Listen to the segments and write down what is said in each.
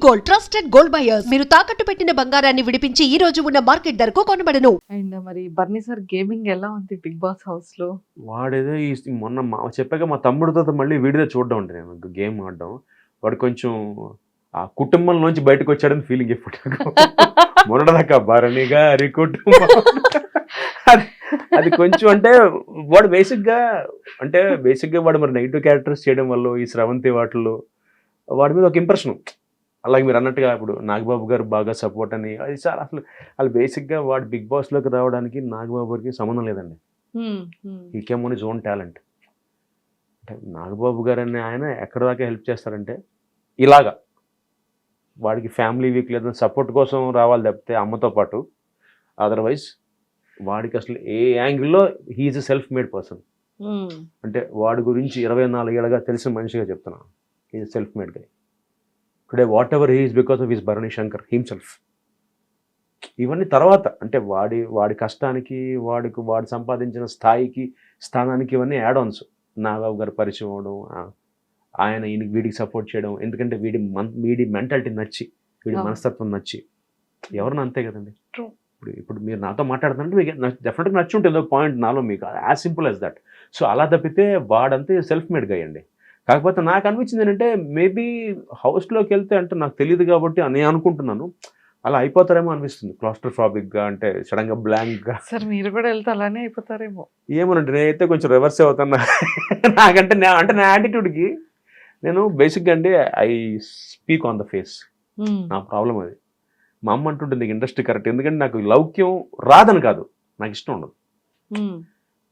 Gold, trusted gold buyers. మీరు తాకట్టు పెట్టిన బంగారాన్ని విడిపించి ఈ రోజు ఉన్న మార్కెట్ ధరకు కొనబడను. అండ్ మరి బర్నీ సార్ గేమింగ్ ఎలా ఉంది బిగ్ బాస్ హౌస్ లో? వాడేదో మొన్న చెప్పాక మా తమ్ముడితో మళ్ళీ వీడియో చూడడం అంటే నేను గేమ్ ఆడడం. వాడు కొంచెం ఆ కుటుంబంలోంచి బయటకు వచ్చాడని ఫీలింగ్ ఎప్పుడు మొన్నదాకా భరణిగా అరి కుటుంబం అది కొంచెం అంటే వాడు బేసిక్గా వాడు మరి నెగిటివ్ క్యారెక్టర్స్ చేయడం వల్ల ఈ స్రవంతి వాటిల్లో వాడి మీద ఒక ఇంప్రెషన్. అలాగే మీరు అన్నట్టుగా ఇప్పుడు నాగబాబు గారు బాగా సపోర్ట్ అని అది చాలా అసలు బేసిక్గా వాడు బిగ్ బాస్లోకి రావడానికి నాగబాబు గారికి సంబంధం లేదండి. ఈ came own his own talent. అంటే నాగబాబు గారు అని ఆయన ఎక్కడ దాకా హెల్ప్ చేస్తారంటే ఇలాగా వాడికి ఫ్యామిలీ వీక్ లేదని సపోర్ట్ కోసం రావాలి తప్పితే అమ్మతో పాటు. అదర్వైజ్ వాడికి అసలు ఏ యాంగిల్లో he is a self made person. అంటే వాడి గురించి 24 ఏళ్ళగా తెలిసిన మనిషిగా చెప్తున్నాను. He is self made guy. Today whatever he is because of his Bharani Shankar himself. ఇవన్నీ తర్వాత అంటే వాడి కష్టానికి వాడు సంపాదించిన స్థాయికి స్థానానికి ఇవన్నీ యాడ్ ఆన్స్. నాగబాబు గారు పరిచయం అవడం, ఆయన వీడికి సపోర్ట్ చేయడం, ఎందుకంటే వీడి మెంటాలిటీ నచ్చి వీడి మనస్తత్వం నచ్చి ఎవరిని అంతే కదండి. ఇప్పుడు మీరు నాతో మాట్లాడుతుంటే మీకు డెఫినెట్గా నచ్చి ఉంటుంది పాయింట్ నాలో మీకు, as simple as that. So అలా తప్పితే వాడంతే సెల్ఫ్ మేడ్ గా అండి. కాకపోతే నాకు అనిపించింది ఏంటంటే మేబీ హౌస్లోకి వెళ్తే అంటే నాకు తెలియదు కాబట్టి అని అనుకుంటున్నాను అలా అయిపోతారేమో అనిపిస్తుంది. క్లాస్ట్రోఫాబిక్గా అంటే సడన్గా బ్లాంక్గా. సార్ మీరు కూడా వెళ్తే అలానే అయిపోతారేమో. ఏమోనండి నేనైతే కొంచెం రివర్స్ అవుతాను. నాకంటే నా యాటిట్యూడ్కి నేను బేసిక్గా అంటే I speak on the face. నా ప్రాబ్లం అది. మా అమ్మ అంటుంటుంది నీకు ఇండస్ట్రీ కరెక్ట్, ఎందుకంటే నాకు లౌక్యం రాదని కాదు, నాకు ఇష్టం ఉండదు.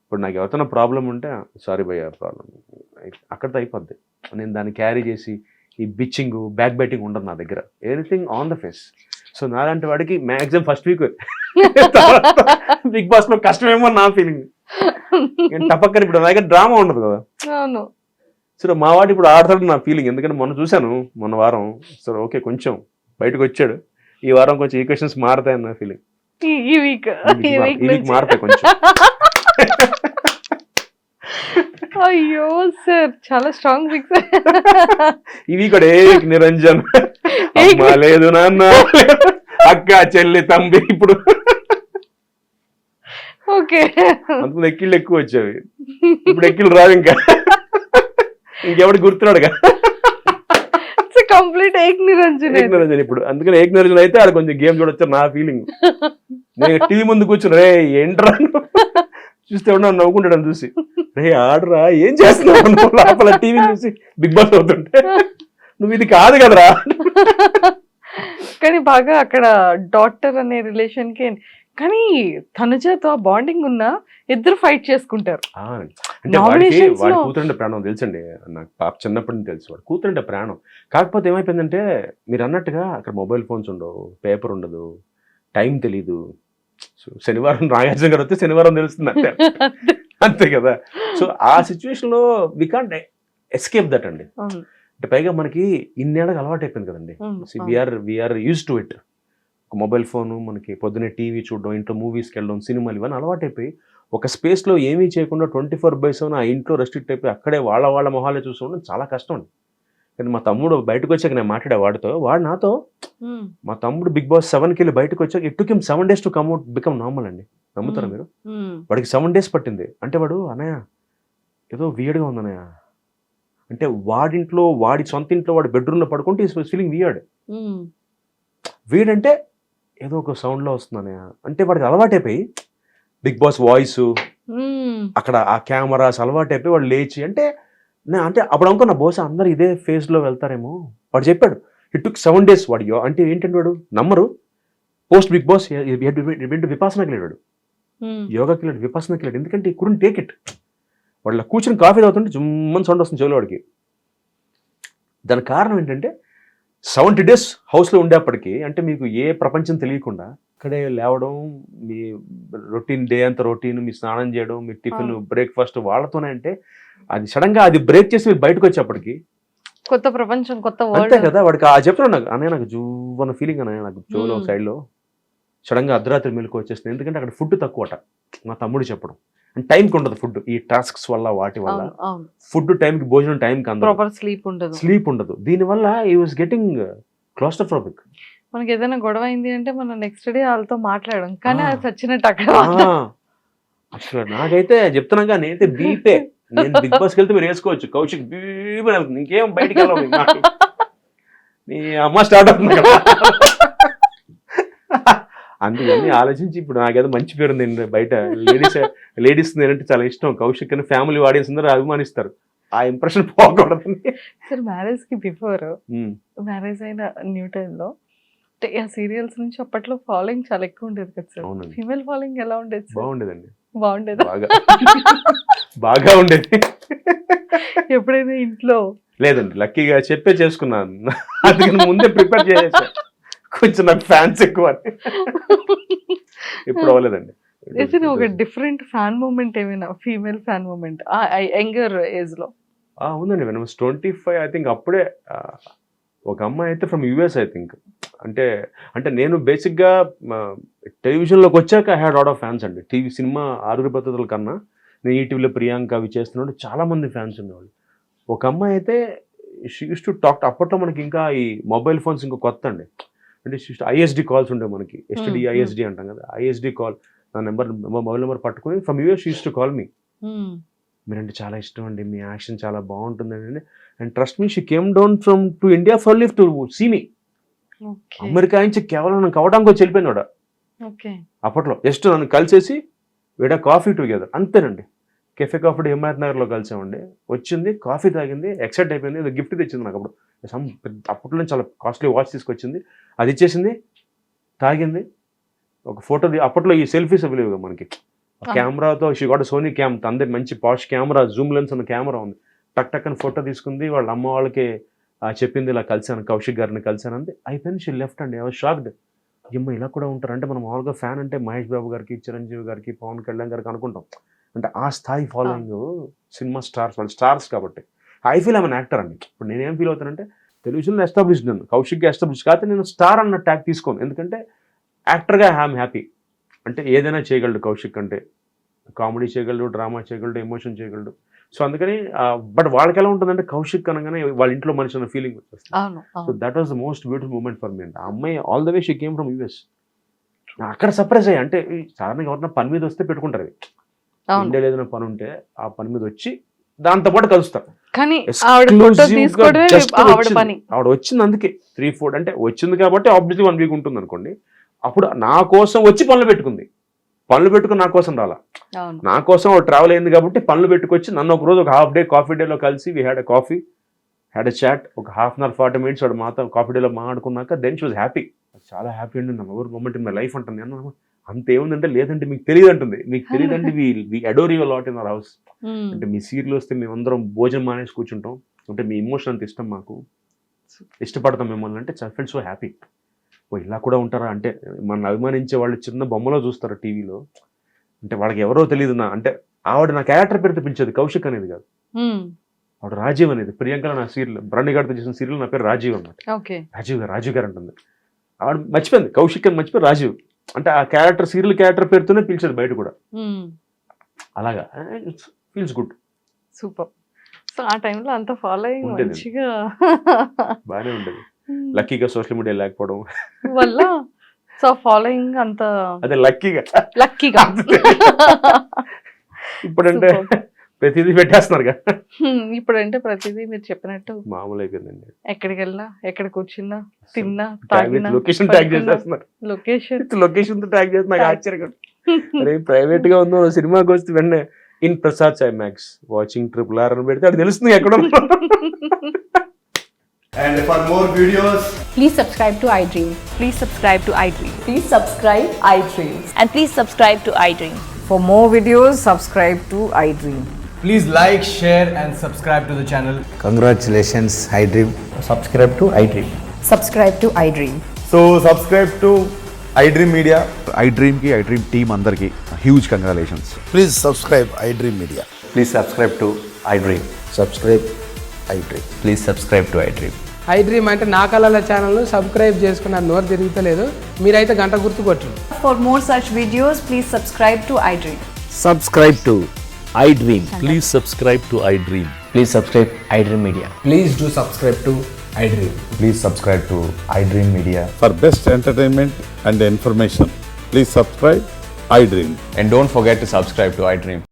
ఇప్పుడు నాకు ఎవరితో ప్రాబ్లం ఉంటే సారీ భయ్య ప్రాబ్లం అక్కడితో అయిపోద్ది. నేను దాన్ని క్యారీ చేసి ఈ బిచ్చింగ్ బ్యాక్ బైటింగ్ ఉండదు నా దగ్గర. Anything on the face. So నాలాంటి వాడికి maximum first week Big Boss లో కష్టమేమో నా ఫీలింగ్. తప్పక్కని ఇప్పుడు నా దగ్గర డ్రామా ఉండదు కదా. సో మా వాడు ఇప్పుడు ఆడతాడు నా ఫీలింగ్. ఎందుకంటే మొన్న వారం సరే ఓకే కొంచెం బయటకు వచ్చాడు. ఈ వారం కొంచెం ఈక్వేషన్స్ మారుతాయని నా ఫీలింగ్. ఈ వీక్ మారుతాయి కొంచెం. అయ్యో సార్ చాలా స్ట్రాంగ్ వీక్. ఇవి కూడా నిరంజన్ లేదు నాన్న అక్క చెల్లి తంబి ఇప్పుడు ఓకే అంతకుముందు ఎక్కిళ్ళు ఎక్కువ వచ్చేవి, ఇప్పుడు ఎక్కిళ్ళు రావు. ఇంకెవడు గుర్తున్నాడుగా కంప్లీట్ ఏక్ నిరంజన్ ఇప్పుడు. అందుకని ఏక్ నిరంజన్ అయితే ఆడ కొంచెం గేమ్ చూడొచ్చు నా ఫీలింగ్. నేను టీవీ ముందు కూర్చుని రే ఏంట్రా చూస్తే ఉన్నా నవ్వుకుంటాడు చూసి, రే ఆడరా ఏం చేస్తున్నావు లోపల టీవీ చూసి బిగ్ బాస్ అవుతుంటే నువ్వు ఇది కాదు కదరా. కానీ బాగా అక్కడ డాక్టర్ అనే రిలేషన్ కి కానీ తనుజతో బాండింగ్ ఉన్నా ఇద్దరు ఫైట్ చేసుకుంటారు. అంటే వాడి కూతురంటే ప్రాణం తెలుసండి నాకు. పాప చిన్నప్పటి నుంచి తెలుసు వాడు కూతురంటే ప్రాణం. కాకపోతే ఏమైపోయిందంటే మీరు అన్నట్టుగా అక్కడ మొబైల్ ఫోన్స్ ఉండవు, పేపర్ ఉండదు, టైం తెలీదు. సో శనివారం నాగార్జున గారు వస్తే శనివారం తెలుస్తుంది అంటే అంతే కదా. సో ఆ సిచ్యువేషన్ లో వి కాంట్ ఎస్కేప్ దట్ అండి. అంటే పైగా మనకి ఇన్నేళ్ళకి అలవాటు అయిపోయింది కదండి. We are use to it. Mobile phone మనకి పొద్దున్నే టీవీ చూడడం, ఇంట్లో మూవీస్కి వెళ్ళడం, సినిమాలు ఇవన్నీ అలవాటు అయిపోయి ఒక స్పేస్లో ఏమీ చేయకుండా 24/7 ఆ ఇంట్లో రెస్ట్రిక్ట్ అయిపోయి అక్కడే వాళ్ళ మొహాలే చూసుకోవడం చాలా కష్టం అండి. కానీ మా తమ్ముడు బయటకు వచ్చాక నేను మాట్లాడే వాడు నాతో మా తమ్ముడు బిగ్ బాస్ 7కి వెళ్ళి బయటకు వచ్చాక it took him 7 days to come out become normal అండి. నమ్ముతారా మీరు? వాడికి 7 days పట్టింది. అంటే వాడు అన్నయ్య ఏదో వియర్డ్గా ఉంది అన్నయ్య అంటే వాడి సొంత ఇంట్లో వాడి బెడ్రూమ్లో పడుకుంటే ఈస్ ఫీలింగ్ వియర్డ్ అంటే ఏదో ఒక సౌండ్లో వస్తుంది అన్నయ్య అంటే వాడికి అలవాటైపోయి బిగ్ బాస్ వాయిస్ అక్కడ ఆ కెమెరాస్ అలవాటైపోయి వాడు లేచి అంటే అప్పుడు అనుకున్న బహుశా అందరు ఇదే ఫేజ్లో వెళ్తారేమో. వాడు చెప్పాడు ఇట్ టుక్ 7 days. వాడు అంటే ఏంటంటే వాడు నమ్మరు పోస్ట్ బిగ్ బాస్ విపాసనకి వెళ్ళాడు, యోగాకి వెళ్ళాడు, విపాసనకి వెళ్ళాడు. ఎందుకంటే ఈ కుడెంట్ టేక్ ఇట్. వాడు కూర్చొని కాఫీ తాగుతుంటే జుమ్మని సౌండ్ వస్తుంది చెవులో వాడికి. దానికి కారణం ఏంటంటే 70 days హౌస్లో ఉండేప్పటికీ అంటే మీకు ఏ ప్రపంచం తెలియకుండా ఇక్కడే లేవడం, మీ రొటీన్ డే అంతా రొటీన్, మీ స్నానం చేయడం, మీ టిఫిన్ బ్రేక్ఫాస్ట్ వాళ్ళతోనే. అంటే అది సడన్గా అది బ్రేక్ చేసి మీరు బయటకు వచ్చేప్పటికి కొత్త ప్రపంచం, కొత్త అంతే కదా. వాడికి చెప్తున్నాడు నాకు అనే నాకు జూవన్న ఫీలింగ్ అనే నాకు జోలో సైడ్లో సడన్గా అర్ధరాత్రి మెలకు వచ్చేస్తుంది. ఎందుకంటే అక్కడ ఫుడ్ తక్కువట మా తమ్ముడు చెప్పడం. అండ్ టైంకి ఉండదు ఫుడ్, ఈ టాస్క్స్ వల్ల వాటి వల్ల ఫుడ్ టైంకి భోజనం టైంకి అందదు, స్లీప్ ఉండదు. దీనివల్ల ఈ వాజ్ గెటింగ్ క్లాస్ట్రోఫోబిక్. మనకి ఏదైనా గొడవ అయింది అంటే మనం నెక్స్ట్ డే వాళ్ళతో మాట్లాడడం, కానీ అది చచ్చినట్టు అక్కడ అసలు నాకైతే చెప్తున్నాగా, నేనైతే బీపే. నేను బిగ్ బాస్కి వెళ్తే మీరు వేసుకోవచ్చు, కౌశిక్ బీపే వెళ్తుంది, ఇంకేం బయటికి వెళ్ళవు నీ అమ్మ స్టార్ట్ అవుతుంది కదా. అందుకని ఆలోచించి ఇప్పుడు నాకేదో మంచి పేరు ఉంది బయట, లేడీస్ నేనంటే చాలా ఇష్టం. కౌశిక్ అని ఫ్యామిలీ ఆడియన్స్ అందరూ అభిమానిస్తారు, ఆ ఇంప్రెషన్ పోకూడదు. సార్ మ్యారేజ్ కి బిఫోర్, మ్యారేజ్ అయిన న్యూ టైంలో ఆ సీరియల్స్ నుంచి అప్పట్లో ఫాలోయింగ్ చాలా ఎక్కువ ఉండేది కదా సార్. ఫీమేల్ ఫాలోయింగ్ ఎలా ఉండేది సార్? బాగుండేదండి. బాగుండేది, బాగా ఉండేది. ఎప్పుడైనా ఇంట్లో లేదండి, లక్కీగా చెప్పే చేసుకున్నాను, అందుకని ముందే ప్రిపేర్ చేసేసా. కొంచెం నాకు ఫ్యాన్స్ ఎక్కువ అని ఇప్పుడు అవ్వలేదండి. ఒక డిఫరెంట్ ఫ్యాన్ మూమెంట్ ఏమైనా, female fan moment younger age లో? ఉందండి, వెన్ వాస్ 25 ఐ థింక్. అప్పుడే ఒక అమ్మాయి అయితే ఫ్రమ్ యూఎస్ ఐ థింక్. అంటే నేను బేసిక్గా టెలివిజన్లోకి వచ్చాక I had lot of fans అండి. టీవీ సినిమా ఆరుగురి పద్ధతుల కన్నా నేను ఈటీవీలో ప్రియాంక అవి చేస్తున్నాడు, చాలామంది ఫ్యాన్స్ ఉండేవాళ్ళు. ఒక అమ్మాయి అయితే షీ యూస్ టు టాక్. అప్పట్లో మనకి ఇంకా ఈ మొబైల్ ఫోన్స్ ఇంకా కొత్త అండి. అంటే ఐఎస్డి కాల్స్ ఉండే మనకి, ఎస్టీడీ ఐఎస్డి అంటాం కదా, ఐఎస్డి కాల్. నా మొబైల్ నెంబర్ పట్టుకుని from US she use to call me. మీరంటే చాలా ఇష్టం అండి, మీ యాక్షన్ చాలా బాగుంటుందండి. And trust me, she came down from to India for live to see me. America నుంచి కేవలం నన్ను కవడానికి వచ్చి వెళ్ళిపోయింది వాడు. అప్పట్లో జస్ట్ నన్ను కలిసేసి వీడ కాఫీ టుగెదర్, అంతేనండి. కెఫే కాఫీ హిమాయత్ నగర్లో కలిసామండి. వచ్చింది, కాఫీ తాగింది, ఎక్సైట్ అయిపోయింది, ఏదో గిఫ్ట్ తెచ్చింది నాకు. అప్పుడు అప్పట్లో చాలా కాస్ట్లీ వాచ్ తీసుకొచ్చింది, అది ఇచ్చేసింది, తాగింది, ఒక ఫోటో. అప్పట్లో ఈ సెల్ఫీస్ అవలేవుగా మనకి, కెమెరాతో. షీ గాట్ సోనీ క్యామ్, తందే మంచి పాష్ కెమెరా, జూమ్ లెన్స్ ఉన్న కెమెరా ఉంది. టక్ టక్ అని ఫోటో తీసుకుంది, వాళ్ళ అమ్మ వాళ్ళకి చెప్పింది, ఇలా కలిసాను, కౌశిక్ గారిని కలిసాను అంతే, అయిపోయింది. షీ లెఫ్ట్ అండి. I was shocked. ఏమో ఇలా కూడా ఉంటారు అంటే. మనం మామూలుగా ఫ్యాన్ అంటే మహేష్ బాబు గారికి, చిరంజీవి గారికి, పవన్ కళ్యాణ్ గారికి అనుకుంటాం. అంటే ఆ స్థాయి ఫాలోయింగ్ సినిమా స్టార్స్, వాళ్ళు స్టార్స్ కాబట్టి. I feel I'm an actor అండి. ఇప్పుడు నేనేం ఫీల్ అవుతానంటే, టెలివిజన్లో ఎస్టాబ్లిష్డ్ నన్ను, కౌశిక్గా ఎస్టాబ్లిష్ కాకపోతే నేను స్టార్ అన్న ట్యాగ్ తీసుకోను. ఎందుకంటే యాక్టర్గా ఐఎమ్ హ్యాపీ. అంటే ఏదైనా చేయగలడు కౌశిక్ అంటే, కామెడీ చేయగలడు, డ్రామా చేయగలడు, ఎమోషన్ చేయగలడు. సో అందుకని బట్ వాళ్ళకి ఎలా ఉంటుందంటే, కౌశిక్ అనగానే వాళ్ళ ఇంట్లో మనిషి అన్న ఫీలింగ్ వచ్చేస్తుంది. So that was the most beautiful moment for me. అంటే ఆ అమ్మాయి all the way she came from US. అక్కడ సర్ప్రైజ్ అయ్యి, అంటే సాధారణంగా ఎవరైనా పని మీద వస్తే పెట్టుకుంటారు, ఇండియా ఏదైనా పని ఉంటే ఆ పని మీద వచ్చి దాంతో పాటు కలుస్తారు. కానీ ఆవిడ వచ్చింది అందుకే 3-4 అంటే వచ్చింది కాబట్టి ఆబ్వియస్లీ 1 వీక్ ఉంటుంది అనుకోండి. అప్పుడు నా కోసం వచ్చి పనులు పెట్టుకుంది, పనులు పెట్టుకుని నా కోసం రాలా, నా కోసం ట్రావెల్ అయింది కాబట్టి పనులు పెట్టుకొచ్చి నన్ను ఒక రోజు ఒక హాఫ్ డే కాఫీ డేలో కలిసి we had a coffee, had a chat, ఒక 1/2 hour 40 minutes వాడు మాతో కాఫీ డేలో మాట్లాడుకున్నాక దెన్ షీ వాజ్ హ్యాపీ. చాలా హ్యాపీ అండి, నా ఎవరి మూమెంట్ ఇన్ మై లైఫ్ అంటుంది. అన్న అంత ఏముందంటే, లేదంటే మీకు తెలియదు అంటుంది. మీకు తెలియదండి, we adore you lot in our house. అంటే మీ సీరియల్ వస్తే మేమందరం భోజనం మానేసి కూర్చుంటాం, అంటే మీ ఎమోషన్ అంత ఇష్టం మాకు, ఇష్టపడతాం మిమ్మల్ని అంటే. ఫెల్ సో హ్యాపీ. ఓ ఇలా కూడా ఉంటారా అంటే, మన అభిమానించే వాళ్ళు చిన్న బొమ్మలో చూస్తారు టీవీలో, అంటే వాళ్ళకి ఎవరో తెలియదు. అంటే ఆవిడ నా క్యారెక్టర్ పేరుతో పిలిచేది, కౌశిక్ అనేది కాదు, ఆవిడ రాజీవ్ అనేది. ప్రియాంకలో నా సీరియల్, భరణి గారితో చేసిన సీరియల్ నా పేరు రాజీవ్ అన్నమాట. రాజీవ్ గారు అంటుంది. ఆవిడ మర్చిపోయింది, కౌశిక్ అని మర్చిపోయి రాజీవ్. అంటే ఆ క్యారెక్టర్, సీరియల్ క్యారెక్టర్ పేరుతోనే పిలిచేది బయట కూడా. అలాగా ఫీల్స్ గుడ్. సూపర్. సో ఆ టైంలో అంత ఫాలోయింగ్ మంచిగా బాగానే ఉండేది. లక్కీగా సోషల్ మీడియా లేకపోవడం వల్ల సో ఫాలోయింగ్ అంత, అదే లక్కీగా ఇప్పుడంటే ప్రతిదీ పెట్టేస్తున్నారు కదా. ఇప్పుడంటే ప్రతిదీ మీరు చెప్పినట్టు మామూలు అయిపోయిందండి. ఎక్కడికి వెళ్ళినా, ఎక్కడ కూర్చున్నా, తిన్నా, తాగినా లొకేషన్ ట్యాగ్ చేసేస్తున్నారు. లొకేషన్ తో ట్యాగ్ చేస్తున్నారు. నాకు ఆశ్చర్యం. అరే ప్రైవేట్ గా ఉందో సినిమాకి వస్తే వెంటనే in Prasad IMAX watching RRR అని పెడితే అది తెలుస్తుంది ఎక్కడ. And for more videos, please subscribe to iDream. Please subscribe to iDream. Please subscribe iDream. And please subscribe to iDream. For more videos, subscribe to iDream. please like, share and subscribe to the channel. Congratulations, iDream. Subscribe to iDream. Subscribe to iDream. So subscribe to iDream Media. iDream ki iDream team andarki huge congratulations. Please subscribe iDream Media. Please subscribe to iDream. Subscribe iDream. Please subscribe to iDream. iDream అంటే నా కళల ఛానల్ను subscribe చేసుకున్న నోరు తిరుగుతలేదు, మీరైతే గంట గుర్తు కొట్టండి. For more such videos, please subscribe to iDream. Subscribe to iDream. Please subscribe to iDream. Please subscribe iDream Media. Please do subscribe to iDream. Please subscribe to iDream Media. For best entertainment and information, please subscribe iDream. And don't forget to subscribe to iDream.